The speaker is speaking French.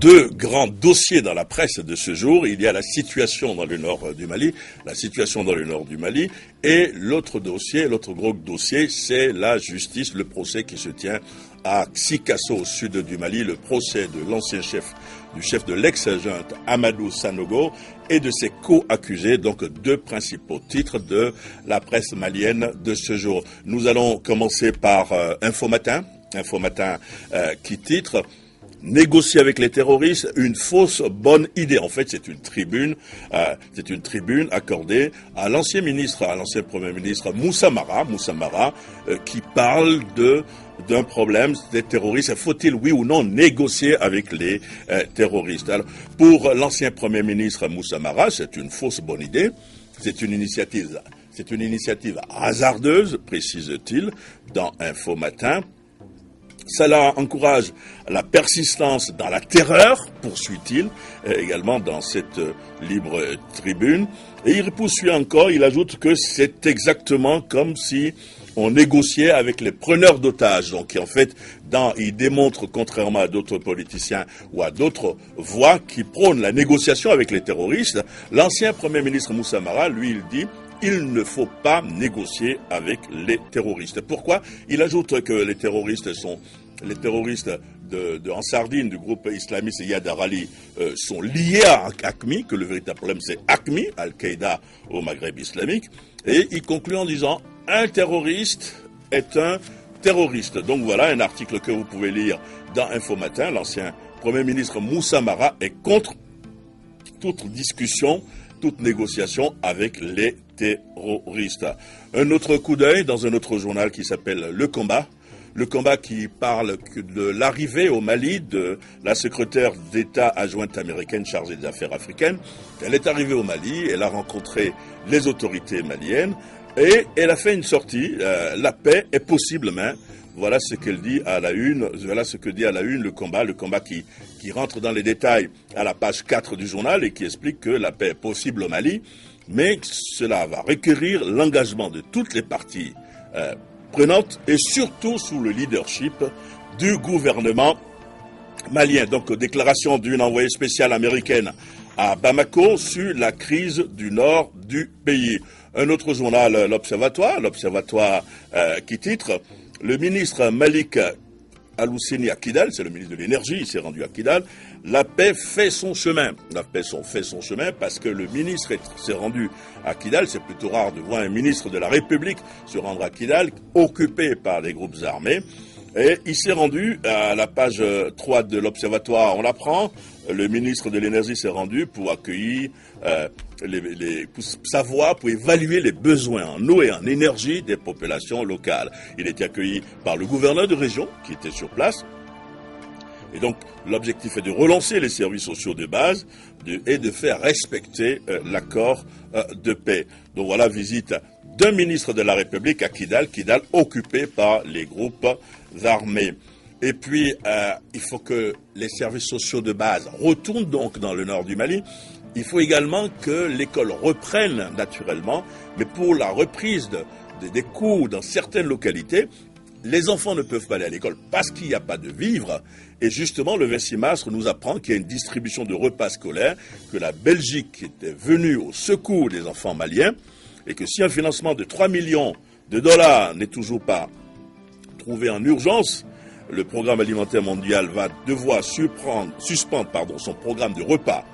deux grands dossiers dans la presse de ce jour. Il y a la situation dans le nord du Mali, et l'autre dossier, l'autre gros dossier, c'est la justice, le procès qui se tient à Sikasso, au sud du Mali, le procès de l'ancien chef de l'ex-junte Amadou Sanogo et de ses co-accusés, donc deux principaux titres de la presse malienne de ce jour. Nous allons commencer par Info Matin qui titre « Négocier avec les terroristes, une fausse bonne idée ». En fait, c'est une tribune accordée à l'ancien Premier ministre Moussa Mara, qui parle d'un problème des terroristes. Faut-il, oui ou non, négocier avec les terroristes? Alors, pour l'ancien Premier ministre Moussa Mara, c'est une fausse bonne idée. C'est une initiative hasardeuse, précise-t-il dans Info Matin. Cela encourage la persistance dans la terreur, poursuit-il, également dans cette libre tribune. Et il poursuit encore, il ajoute que c'est exactement comme si on négociait avec les preneurs d'otages. Donc, en fait, il démontre, contrairement à d'autres politiciens ou à d'autres voix qui prônent la négociation avec les terroristes, l'ancien Premier ministre Moussa Mara, lui, il dit il ne faut pas négocier avec les terroristes. Pourquoi? Il ajoute que les terroristes en Sardine du groupe islamiste Yad al-Ali sont liés à AQMI, que le véritable problème c'est AQMI, Al-Qaïda au Maghreb islamique, et il conclut en disant un terroriste est un terroriste. Donc voilà un article que vous pouvez lire dans Info Matin. L'ancien Premier ministre Moussa Mara est contre toute discussion, toute négociation avec les terroristes. Un autre coup d'œil dans un autre journal qui s'appelle Le Combat qui parle de l'arrivée au Mali de la secrétaire d'État adjointe américaine chargée des affaires africaines. Elle est arrivée au Mali, elle a rencontré les autorités maliennes et elle a fait une sortie. La paix est possible, mais voilà ce qu'elle dit à la une. Voilà ce que dit à la une Le Combat qui rentre dans les détails à la page 4 du journal et qui explique que la paix est possible au Mali, mais cela va requérir l'engagement de toutes les parties prenantes et surtout sous le leadership du gouvernement malien. Donc, déclaration d'une envoyée spéciale américaine à Bamako sur la crise du nord du pays. Un autre journal, l'Observatoire qui titre « Le ministre Malik Al-Husseini à Kidal », c'est le ministre de l'énergie, il s'est rendu à Kidal, la paix fait son chemin. La paix fait son chemin parce que le ministre s'est rendu à Kidal. C'est plutôt rare de voir un ministre de la République se rendre à Kidal, occupé par les groupes armés. Et il s'est rendu à la page 3 de l'Observatoire, on l'apprend, le ministre de l'énergie s'est rendu pour accueillir, pour savoir, pour évaluer les besoins en eau et en énergie des populations locales. Il était accueilli par le gouverneur de région qui était sur place. Et donc, l'objectif est de relancer les services sociaux de base et de faire respecter l'accord de paix. Donc voilà, visite d'un ministre de la République à Kidal occupé par les groupes armés. Et puis, il faut que les services sociaux de base retournent donc dans le nord du Mali. Il faut également que l'école reprenne naturellement, mais pour la reprise des cours dans certaines localités, les enfants ne peuvent pas aller à l'école parce qu'il n'y a pas de vivres. Et justement, le 26 mars nous apprend qu'il y a une distribution de repas scolaires, que la Belgique était venue au secours des enfants maliens, et que si un financement de 3 millions de dollars n'est toujours pas trouvé en urgence, le programme alimentaire mondial va devoir suspendre son programme de repas